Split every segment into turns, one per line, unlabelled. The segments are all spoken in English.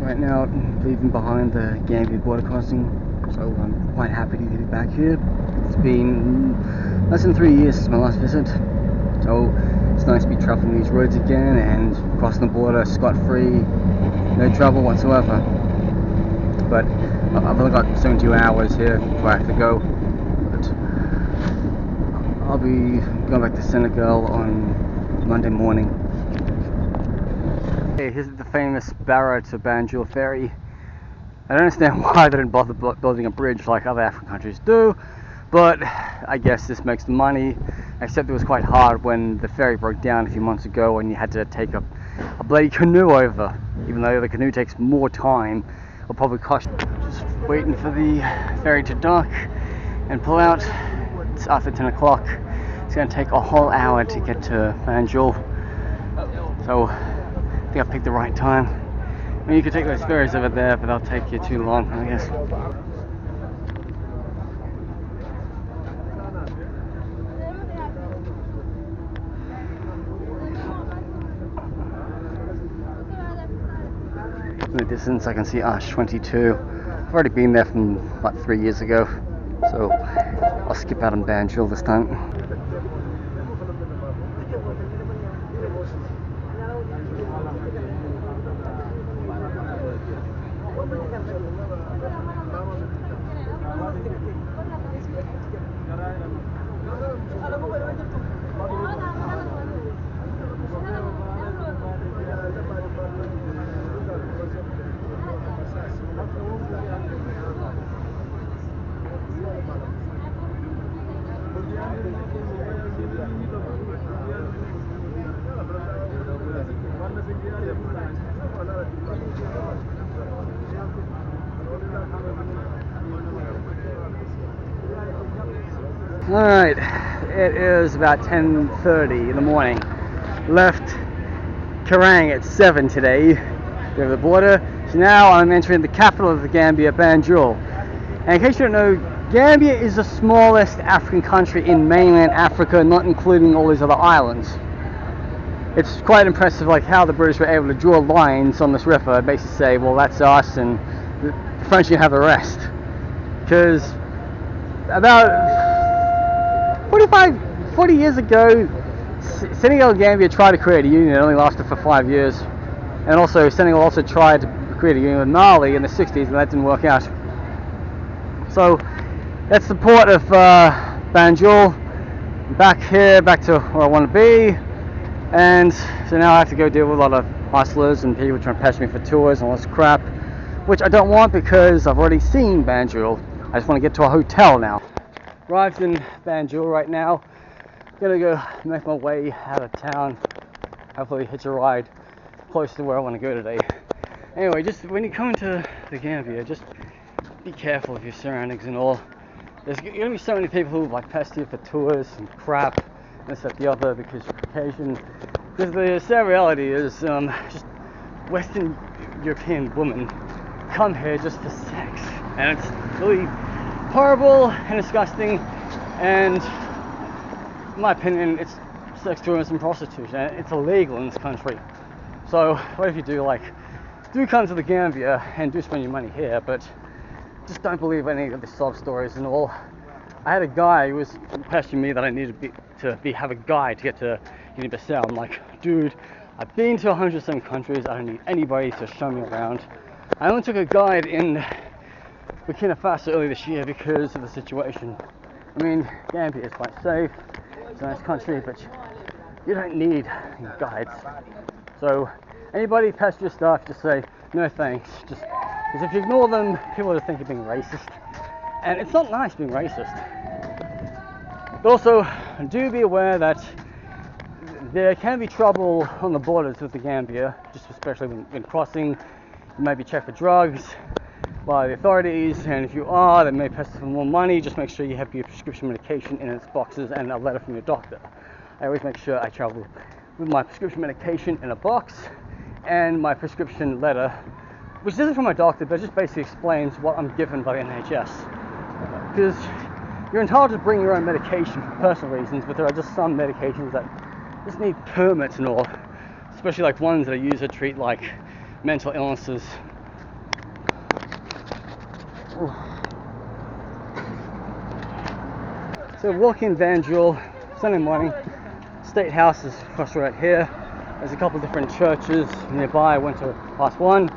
Right now, leaving behind the Gambia border crossing, so I'm quite happy to be back here. It's been less than 3 years since my last visit, so it's nice to be traveling these roads again and crossing the border scot-free, no trouble whatsoever. But I've only got 72 hours here before I have to go. But I'll be going back to Senegal on Monday morning. Okay, here's the famous Barra to Banjul ferry. I don't understand why they didn't bother building a bridge like other African countries do, but I guess this makes the money, except it was quite hard when the ferry broke down a few months ago and you had to take a bloody canoe over. Even though the canoe takes more time, it'll probably cost. Just waiting for the ferry to dock and pull out. It's after 10 o'clock. It's going to take a whole hour to get to Banjul. So I think I picked the right time. I mean, you could take those ferries over there, but they'll take you too long, I guess. In the distance, I can see Arch 22. I've already been there from about 3 years ago, so I'll skip out on Banjul this time. Alright, it is about 10:30 in the morning. Left Kerrang at 7 today, over the border. So now I'm entering the capital of the Gambia, Banjul. And in case you don't know, Gambia is the smallest African country in mainland Africa, not including all these other islands. It's quite impressive like how the British were able to draw lines on this river and basically say, well, that's us and the French can have the rest. Because about 40 years ago, Senegal and Gambia tried to create a union. It only lasted for 5 years. And also, Senegal also tried to create a union with Mali in the 60s, and that didn't work out. So, that's the port of Banjul. Back here, back to where I want to be. And so now I have to go deal with a lot of hustlers and people trying to patch me for tours and all this crap, which I don't want because I've already seen Banjul. I just want to get to a hotel now. Arrived in Banjul right now. Gonna go make my way out of town. Hopefully hitch a ride close to where I want to go today. Anyway, just when you come into the Gambia, just be careful of your surroundings and all. There's gonna be so many people who like pester you for tours and crap, this, that, the other, because you're Caucasian. Because the sad reality is, just Western European women come here just for sex, and it's really horrible and disgusting, and in my opinion it's sex tourism and prostitution. It's illegal in this country. So what if you do come to the Gambia and do spend your money here, but just don't believe any of the sob stories and all. I had a guy who was pestering me that I needed have a guide to get to Guinea-Bissau. I'm like, dude, I've been to 107 countries, I don't need anybody to show me around. I only took a guide in Burkina Faso earlier this year because of the situation. I mean, Gambia is quite safe, it's a nice country, but you don't need guides. So anybody pester your stuff, just say no thanks. Just because if you ignore them, people will think you're being racist, and it's not nice being racist. But also, do be aware that there can be trouble on the borders with the Gambia, just especially when crossing. You may be checked for drugs by the authorities, and if you are, they may pester for more money. Just make sure you have your prescription medication in its boxes and a letter from your doctor. I always make sure I travel with my prescription medication in a box and my prescription letter, which isn't from my doctor, but just basically explains what I'm given by the NHS. Because you're entitled to bring your own medication for personal reasons, but there are just some medications that just need permits and all, especially like ones that are used to treat like mental illnesses So walking Evangel, Sunday morning. State House is across right here. There's a couple different churches nearby. I went to past one.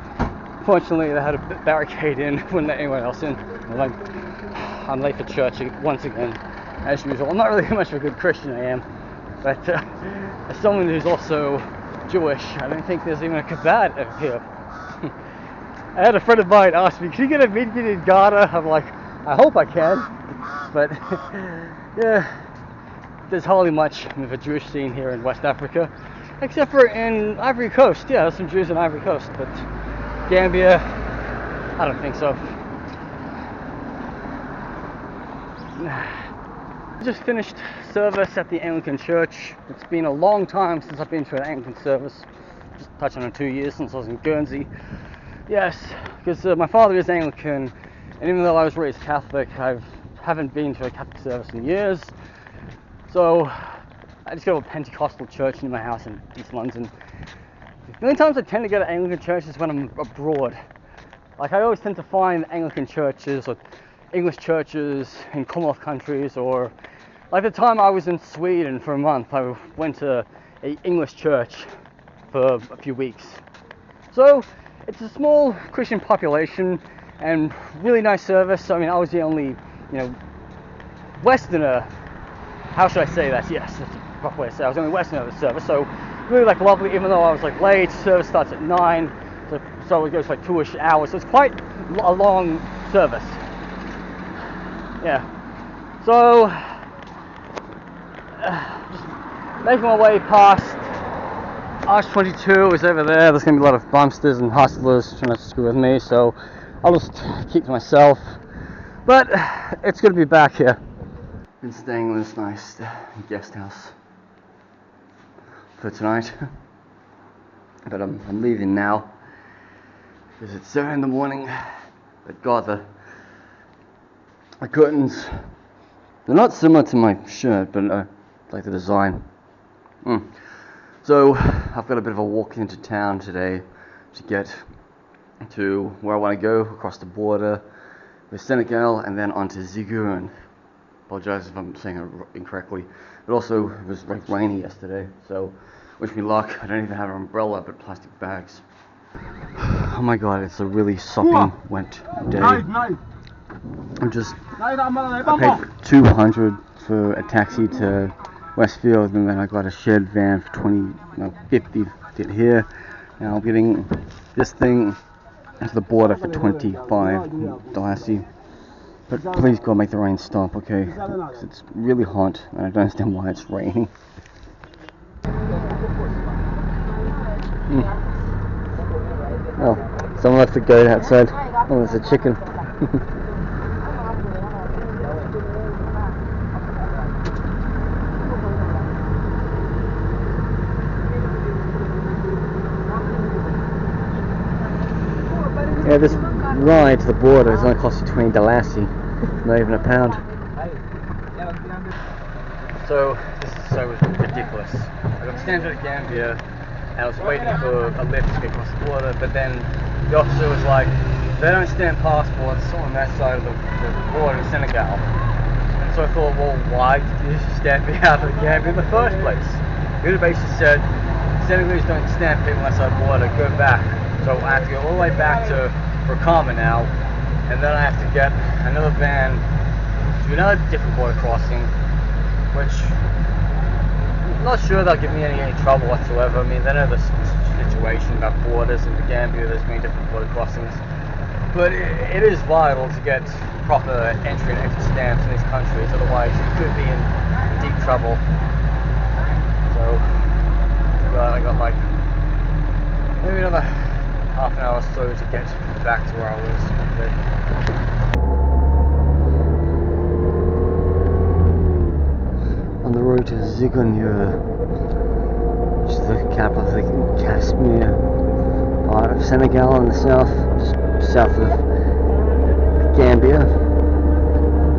Fortunately, they had a barricade in, wouldn't let anyone else in. I'm late for church once again, as usual. I'm not really much of a good Christian, I am, but as someone who's also Jewish, I don't think there's even a kebab over here. I had a friend of mine ask me, "Can you get a mediated Garda?" I'm like, I hope I can, but yeah, there's hardly much of a Jewish scene here in West Africa, except for in Ivory Coast. Yeah, there's some Jews in Ivory Coast, but Gambia, I don't think so. I just finished service at the Anglican Church. It's been a long time since I've been to an Anglican service. Just touching on 2 years since I was in Guernsey. Yes, because my father is Anglican, and even though I was raised Catholic, I haven't been to a Catholic service in years. So I just go to a Pentecostal church near my house in East London. The only times I tend to go to Anglican churches is when I'm abroad. Like, I always tend to find Anglican churches or English churches in Commonwealth countries, or like the time I was in Sweden for a month, I went to an English church for a few weeks. So it's a small Christian population and really nice service. I mean, I was the only, Westerner. How should I say that? Yes, that's the proper way to say it. I was the only Westerner of the service, so really lovely, even though I was late. Service starts at 9, so it goes 2-ish hours, so it's quite a long service. Yeah, so just making my way past Arch 22 is over there. There's going to be a lot of bumpsters and hustlers trying to screw with me, so I'll just keep to myself. But it's good to be back here. Been staying in this nice guest house for tonight, but I'm leaving now because it's 7 in the morning. But God, the curtains, they're not similar to my shirt, but I like the design. So I've got a bit of a walk into town today to get to where I want to go, across the border with Senegal and then onto Zigunchor. Apologize if I'm saying it incorrectly. But also, it was rainy yesterday, so wish me luck. I don't even have an umbrella, but plastic bags. Oh my God, it's a really sopping wet day. I paid 200 for a taxi to Westfield, and then I got a shared van for 50 to get here. Now I'm getting this thing to the border for 25 Dalassi. But please God, make the rain stop, okay? Because it's really hot, and I don't understand why it's raining. Oh, someone left the goat outside. Oh, there's a chicken. Yeah, this ride to the border is only cost you 20 Dalassi, not even a pound. So, this is so ridiculous. I got stranded at Gambia, and I was waiting for a lift to get across the border, but then the officer was like, they don't stamp passports on that side of the border in Senegal. And so I thought, well, why did you stamp me out of Gambia in the first place? He basically said, Senegalese don't stamp people on that side of the border, go back. So I have to go all the way back to Rakama now, and then I have to get another van to another different border crossing, which I'm not sure they'll give me any trouble whatsoever. I mean, they know the situation about borders in Gambia, there's many different border crossings, but it is vital to get proper entry and exit stamps in these countries, otherwise you could be in deep trouble. So I got maybe another half an hour or so to get back to where I was. On the road to Zigunchor, which is the capital of the Kashmir part of Senegal in the south, just south of Gambia.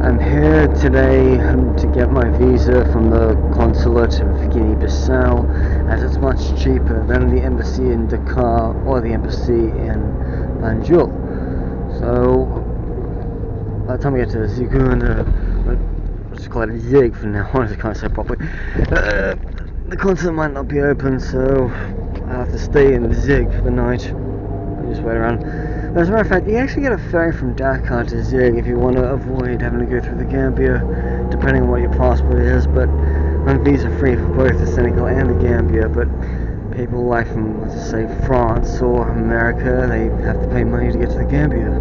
I'm here today to get my visa from the consulate of Guinea-Bissau, as it's much cheaper than the embassy in Dakar or the embassy in Banjul. So by the time we get to Zigunchor, let's call it Zig for now on, I can't say it properly, the concert might not be open, so I have to stay in Zig for the night and just wait around. As a matter of fact, you actually get a ferry from Dakar to Zig if you want to avoid having to go through the Gambia, depending on what your passport is, but I'm visa free for both the Senegal and the Gambia, but people like from, let's say, France or America, they have to pay money to get to the Gambia.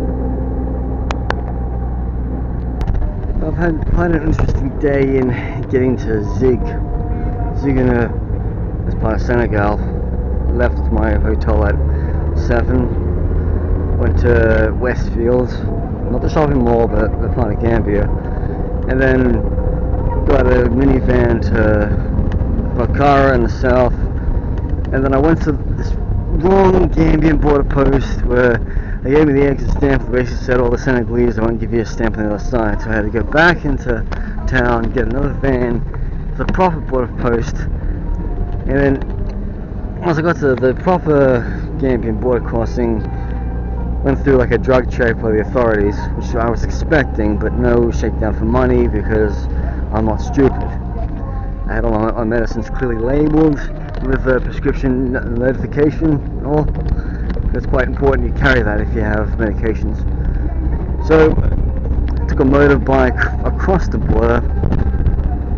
I've had quite an interesting day in getting to Zigunchor as part of Senegal. Left my hotel at 7, went to Westfield, not the shopping mall, but the part of Gambia, and then got a minivan to Bakara in the south, and then I went to this wrong Gambian border post where they gave me the exit stamp that basically said all the Senegalese, they won't give you a stamp on the other side, so I had to go back into town, get another van to the proper border post, and then once I got to the proper Gambian border crossing, went through like a drug check by the authorities, which I was expecting, but no shakedown for money because I'm not stupid. I had all my medicines clearly labelled with a prescription notification and all. It's quite important you carry that if you have medications. So I took a motorbike across the border,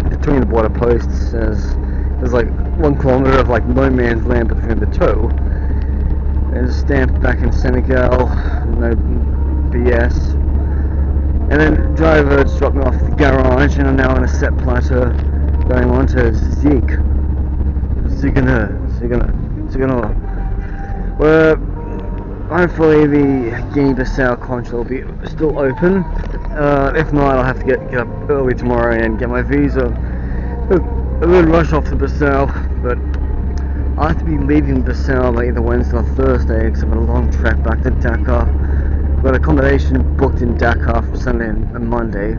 between the border posts, as there's like 1 kilometer of like no man's land between the two. And just stamped back in Senegal, no BS. And then the driver just dropped me off at the garage, and I'm now on a set plateau going on to Zigunchor, where hopefully the Guinea-Bissau consulate will be still open. If not, I'll have to get up early tomorrow and get my visa. A good rush off to Bissau, but I have to be leaving Bissau by either Wednesday or Thursday because I've got a long trek back to Dakar. I've got accommodation booked in Dakar for Sunday and Monday,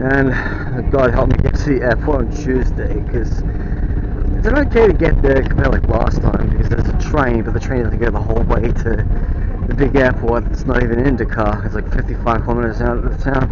and God help me get to the airport on Tuesday, because it's okay to get there compared to like last time, because there's a train, but the train doesn't go the whole way to the big airport. It's not even in Dakar, it's like 55 kilometers out of the town.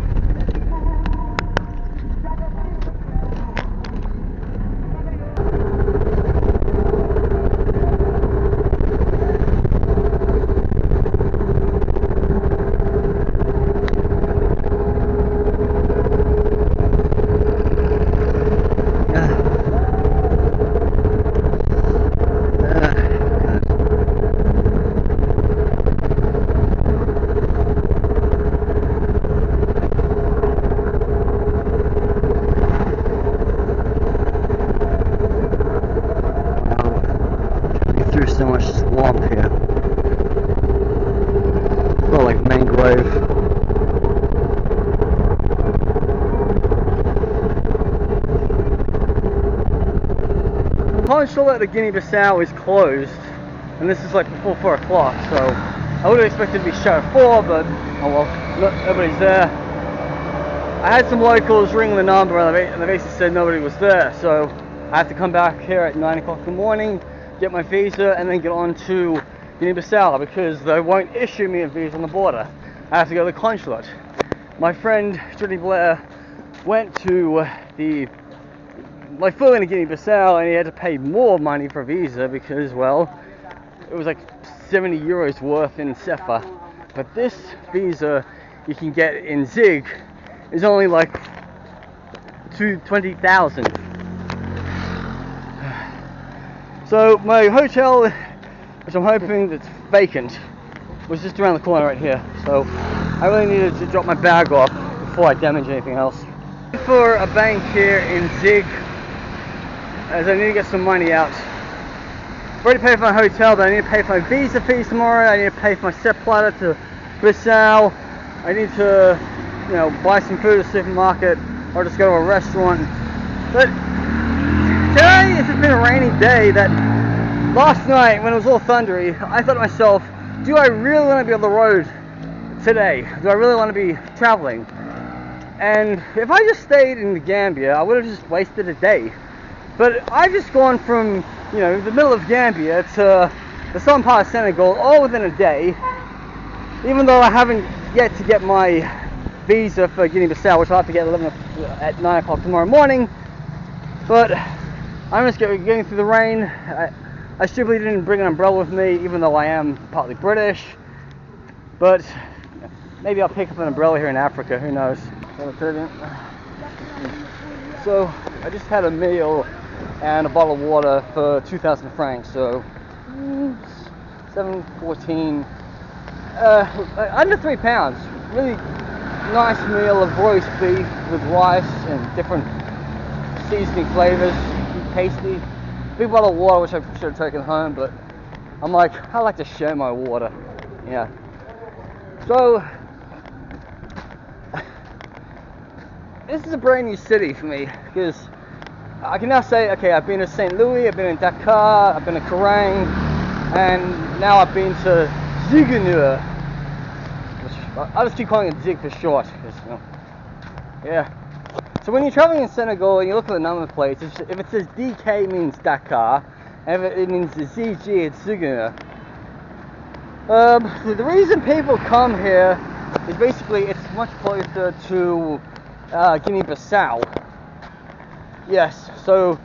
So much swamp here. Well, like mangrove. Consulate of Guinea-Bissau is closed, and this is like before 4 o'clock, so I would have expected to be shut at 4, but oh well, nobody's there. I had some locals ring the number, and they basically said nobody was there, so I have to come back here at 9 o'clock in the morning, get my visa, and then get on to Guinea-Bissau, because they won't issue me a visa on the border. I have to go to the consulate. My friend Judy Blair went to flew into Guinea-Bissau, and he had to pay more money for a visa because, well, it was like 70 euros worth in SEFA. But this visa you can get in Zig is only like 20,000. So my hotel, which I'm hoping that's vacant, was just around the corner right here. So I really needed to drop my bag off before I damage anything else. For a bank here in Zig, as I need to get some money out. I've already paid for my hotel, but I need to pay for my visa fees tomorrow. I need to pay for my set platter to Bissau. I need to, buy some food at the supermarket or just go to a restaurant. But today has been a rainy day that last night when it was all thundery, I thought to myself, do I really want to be on the road today? Do I really want to be traveling? And if I just stayed in the Gambia, I would have just wasted a day. But I've just gone from, the middle of Gambia to the southern part of Senegal all within a day, even though I haven't yet to get my visa for Guinea-Bissau, which I'll have to get at 9 o'clock tomorrow morning. But I'm just getting through the rain. I stupidly didn't bring an umbrella with me, even though I am partly British. But maybe I'll pick up an umbrella here in Africa, who knows. So I just had a meal and a bottle of water for 2,000 francs, so 714, under £3. Really nice meal of roast beef with rice and different seasoning flavors, tasty. Big bottle of water, which I should have taken home, but I'm like, I like to share my water. Yeah. So this is a brand new city for me, because I can now say, okay, I've been to St. Louis, I've been in Dakar, I've been to Kerrang, and now I've been to Zigunchor, which I'll just keep calling it Zig for short, because, you know, yeah. So when you're traveling in Senegal and you look at the number plates, if it says DK, it means Dakar, and if it means ZG, it's Zigunchor. The reason people come here is basically it's much closer to Guinea-Bissau. Yes, so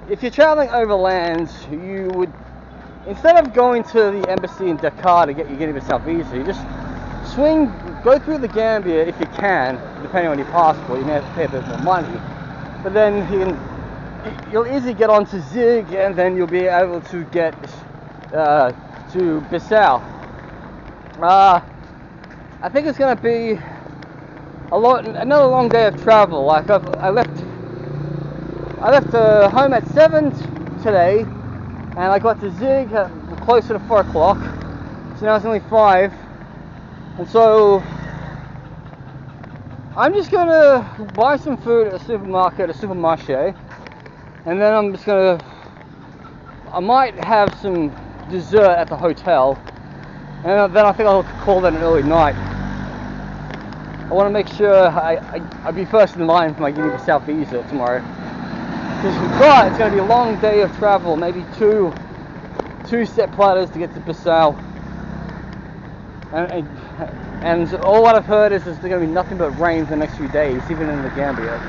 if you're traveling overland, you would, instead of going to the embassy in Dakar to get your Guinea-Bissau visa, you just go through the Gambia if you can, depending on your passport. You may have to pay a bit more money, but then you'll easily get onto Zig, and then you'll be able to get to Bissau. I think it's going to be another long day of travel. Like I left home at 7 today, and I got to Zig closer to 4 o'clock. So now it's only 5, and so I'm just going to buy some food at a supermarché, and then I might have some dessert at the hotel, and then I think I'll call that an early night. I want to make sure I be first in line for my Guinea-Bissau visa tomorrow, because it's going to be a long day of travel, maybe two set platters to get to Bissau, and all what I've heard is there's going to be nothing but rain for the next few days, even in the Gambia.